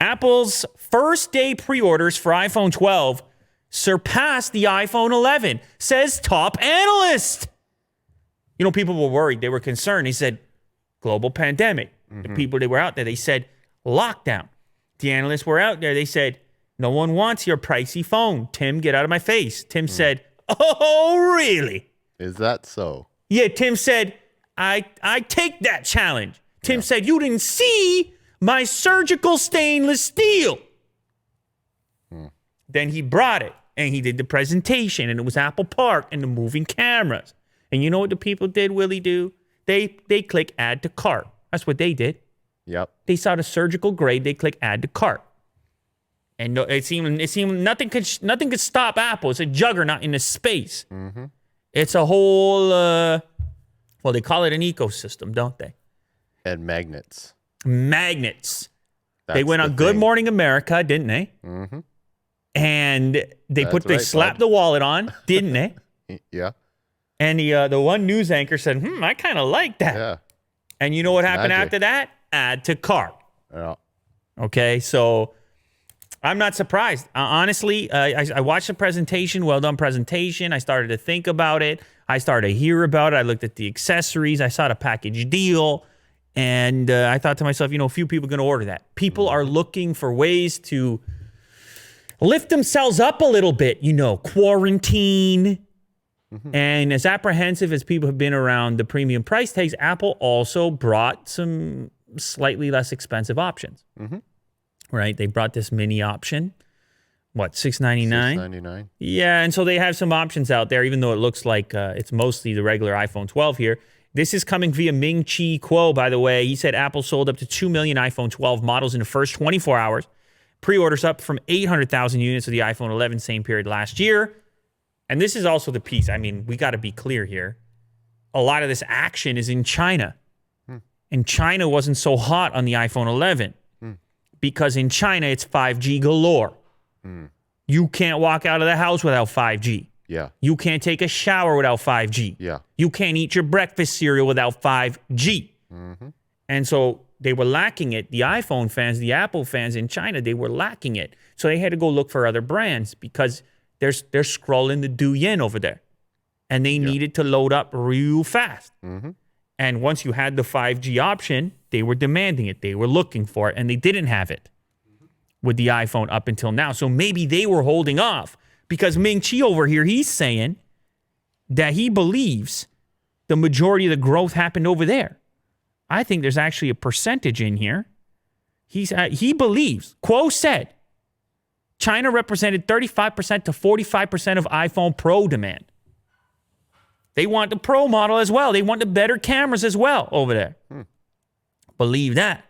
Apple's first day pre-orders for iPhone 12 surpassed the iPhone 11, says top analyst. You know, people were worried. They were concerned. He said, global pandemic. The people that were out there, they said, lockdown. The analysts were out there. They said, no one wants your pricey phone. Tim, get out of my face. Tim said, oh, really? Is that so? Yeah, Tim said, I take that challenge. Tim said, you didn't see my surgical stainless steel. Then he brought it, and he did the presentation, and it was Apple Park and the moving cameras. And you know what the people did, Willie, do? They click add to cart. That's what they did. Yep. They saw the surgical grade. They click add to cart. And it seemed nothing could stop Apple. It's a juggernaut in the space. It's a whole, well, they call it an ecosystem, don't they? And magnets. They went on Good Morning America, didn't they? And they slapped the wallet on, didn't they? Yeah. And the one news anchor said, I kind of like that. Yeah. And you know what happened magic. after that? Add to cart. Yeah. Okay, so I'm not surprised. Honestly, I watched the presentation, well done presentation. I started to think about it. I started to hear about it. I looked at the accessories. I saw the package deal. And I thought to myself, a few people are going to order that. People are looking for ways to lift themselves up a little bit, quarantine. And as apprehensive as people have been around the premium price tags, Apple also brought some slightly less expensive options. Right? They brought this mini option. What, $699? $699. Yeah, and so they have some options out there, even though it looks like it's mostly the regular iPhone 12 here. This is coming via Ming-Chi Kuo, by the way. He said Apple sold up to 2 million iPhone 12 models in the first 24 hours. Pre-orders up from 800,000 units of the iPhone 11 same period last year. And this is also the piece. I mean, we got to be clear here. A lot of this action is in China. And China wasn't so hot on the iPhone 11 because in China, it's 5G galore. You can't walk out of the house without 5G. Yeah. You can't take a shower without 5G. Yeah. You can't eat your breakfast cereal without 5G. And so they were lacking it. The iPhone fans, the Apple fans in China, they were lacking it. So they had to go look for other brands because they're scrolling the Douyin over there. And they needed to load up real fast. And once you had the 5G option, they were demanding it. They were looking for it, and they didn't have it with the iPhone up until now. So maybe they were holding off because Ming-Chi over here, he's saying that he believes the majority of the growth happened over there. I think there's actually a percentage in here. He believes, Kuo said, China represented 35% to 45% of iPhone Pro demand. They want the Pro model as well. They want the better cameras as well over there. Believe that.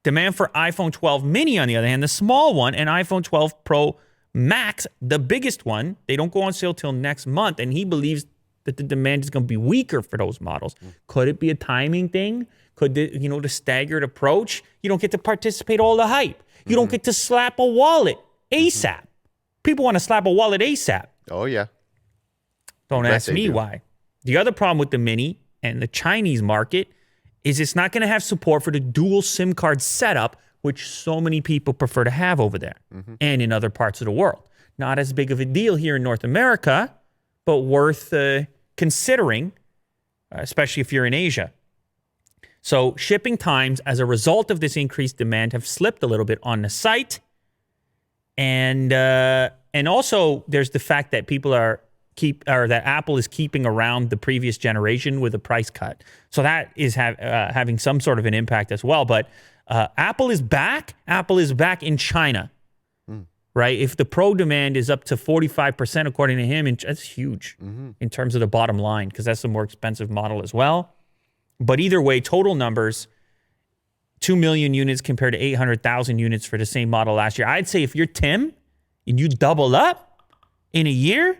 Demand for iPhone 12 mini, on the other hand, the small one, and iPhone 12 Pro Max, the biggest one, they don't go on sale till next month, and he believes that the demand is going to be weaker for those models. Could it be a timing thing? Could the staggered approach? You don't get to participate all the hype. You don't get to slap a wallet ASAP. People want to slap a wallet ASAP. Oh, yeah. Don't ask me why. The other problem with the Mini and the Chinese market is it's not going to have support for the dual SIM card setup, which so many people prefer to have over there and in other parts of the world. Not as big of a deal here in North America, but worth considering, especially if you're in Asia. So shipping times as a result of this increased demand have slipped a little bit on the site. And also there's the fact that people that Apple is keeping around the previous generation with a price cut. So that is having some sort of an impact as well. But Apple is back. Apple is back in China, right? If the Pro demand is up to 45%, according to him, and that's huge in terms of the bottom line because that's a more expensive model as well. But either way, total numbers, 2 million units compared to 800,000 units for the same model last year. I'd say if you're Tim and you double up in a year,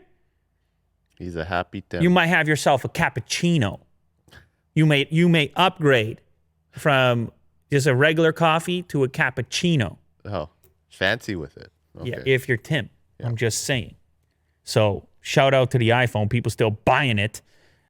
he's a happy Tim. You might have yourself a cappuccino. You may upgrade from just a regular coffee to a cappuccino. Oh, fancy with it. Okay. Yeah, if you're Tim. Yeah. I'm just saying. So shout out to the iPhone. People still buying it.